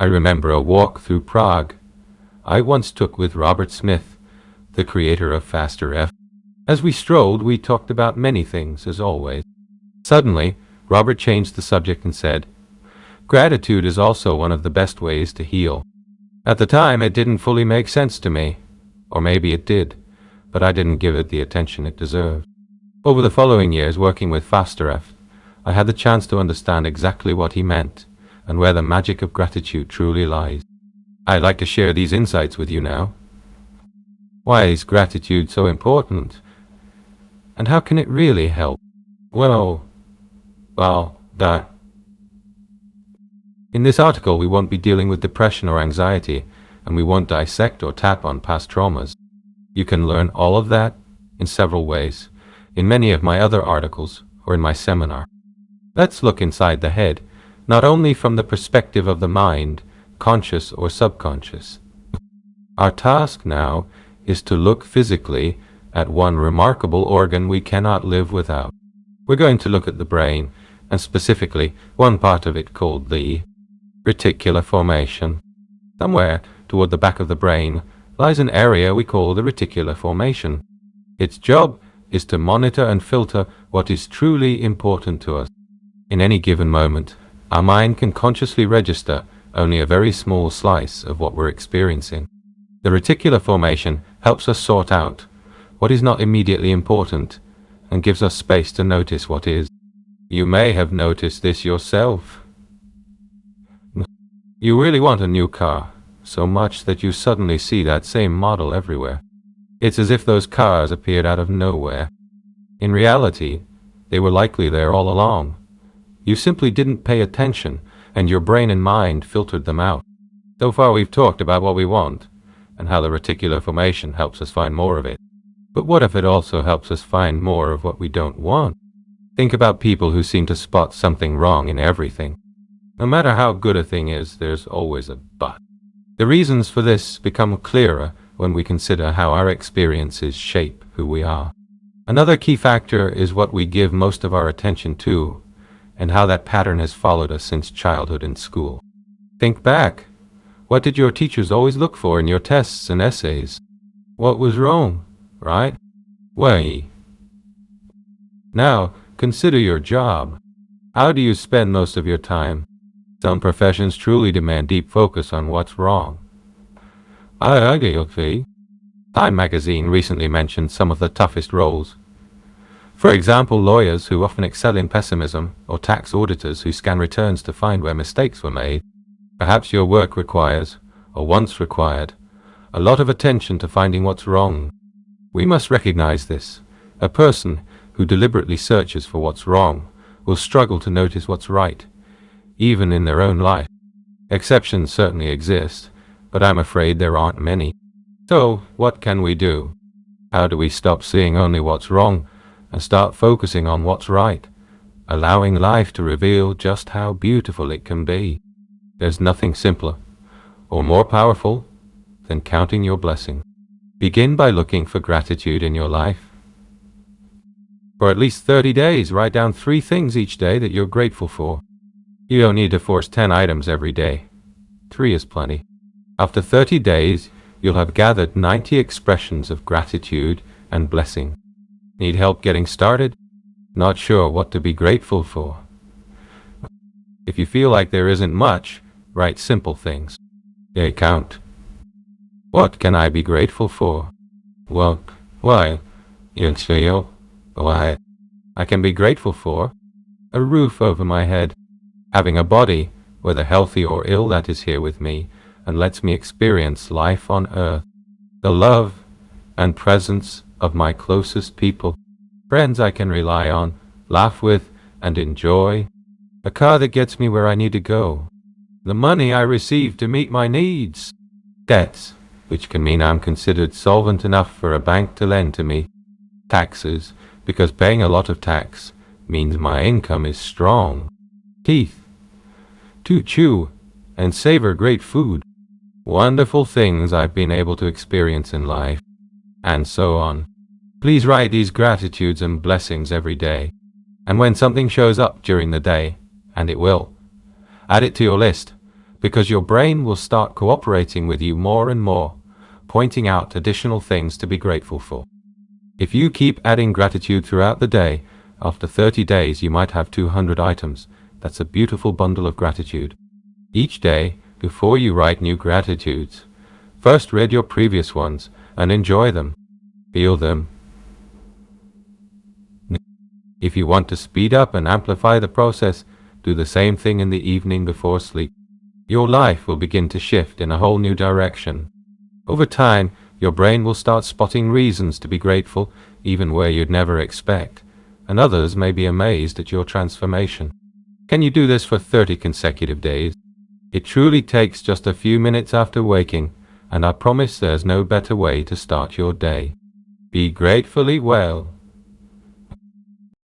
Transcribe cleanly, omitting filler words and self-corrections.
I remember a walk through Prague I once took with Robert Smith, the creator of Faster F. As we strolled, we talked about many things, as always. Suddenly, Robert changed the subject and said, "Gratitude is also one of the best ways to heal." At the time, it didn't fully make sense to me. Or maybe it did, but I didn't give it the attention it deserved. Over the following years, working with Faster F, I had the chance to understand exactly what he meant and where the magic of gratitude truly lies. I'd like to share these insights with you now. Why is gratitude so important? And how can it really help? Well, that. In this article, we won't be dealing with depression or anxiety, and we won't dissect or tap on past traumas. You can learn all of that in several ways, in many of my other articles or in my seminar. Let's look inside the head, not only from the perspective of the mind, conscious or subconscious. Our task now is to look physically at one remarkable organ we cannot live without. We're going to look at the brain, and specifically one part of it called the reticular formation. Somewhere toward the back of the brain lies an area we call the reticular formation. Its job is to monitor and filter what is truly important to us. In any given moment, our mind can consciously register only a very small slice of what we're experiencing. The reticular formation helps us sort out what is not immediately important and gives us space to notice what is. You may have noticed this yourself. You really want a new car, so much that you suddenly see that same model everywhere. It's as if those cars appeared out of nowhere. In reality, they were likely there all along. You simply didn't pay attention, and your brain and mind filtered them out. So far we've talked about what we want, and how the reticular formation helps us find more of it. But what if it also helps us find more of what we don't want? Think about people who seem to spot something wrong in everything. No matter how good a thing is, there's always a but. The reasons for this become clearer when we consider how our experiences shape who we are. Another key factor is what we give most of our attention to, and how that pattern has followed us since childhood and school. Think back. What did your teachers always look for in your tests and essays? What was wrong, right? Why? Now, consider your job. How do you spend most of your time? Some professions truly demand deep focus on what's wrong. Time magazine recently mentioned some of the toughest roles. For example, lawyers who often excel in pessimism, or tax auditors who scan returns to find where mistakes were made. Perhaps your work requires, or once required, a lot of attention to finding what's wrong. We must recognize this. A person who deliberately searches for what's wrong will struggle to notice what's right, even in their own life. Exceptions certainly exist, but I'm afraid there aren't many. So, what can we do? How do we stop seeing only what's wrong and start focusing on what's right, allowing life to reveal just how beautiful it can be? There's nothing simpler or more powerful than counting your blessings. Begin by looking for gratitude in your life. For at least 30 days, write down 3 things each day that you're grateful for. You don't need to force 10 items every day. 3 is plenty. After 30 days, you'll have gathered 90 expressions of gratitude and blessing. Need help getting started? Not sure what to be grateful for? If you feel like there isn't much, write simple things. They count. What can I be grateful for? Well, why? Why? I can be grateful for a roof over my head, having a body, whether healthy or ill, that is here with me and lets me experience life on earth, the love and presence of my closest people, friends I can rely on, laugh with, and enjoy, a car that gets me where I need to go, the money I receive to meet my needs, debts, which can mean I'm considered solvent enough for a bank to lend to me, taxes, because paying a lot of tax means my income is strong, teeth, to chew and savor great food, wonderful things I've been able to experience in life, and so on. Please write these gratitudes and blessings every day, and when something shows up during the day, and it will, add it to your list. because your brain will start cooperating with you more and more, pointing out additional things to be grateful for. If you keep adding gratitude throughout the day, after 30 days you might have 200 items. That's a beautiful bundle of gratitude. Each day, before you write new gratitudes, first read your previous ones and enjoy them. Feel them. If you want to speed up and amplify the process, do the same thing in the evening before sleep. Your life will begin to shift in a whole new direction. Over time, your brain will start spotting reasons to be grateful, even where you'd never expect, and others may be amazed at your transformation. Can you do this for 30 consecutive days? It truly takes just a few minutes after waking, and I promise there's no better way to start your day. Be gratefully well.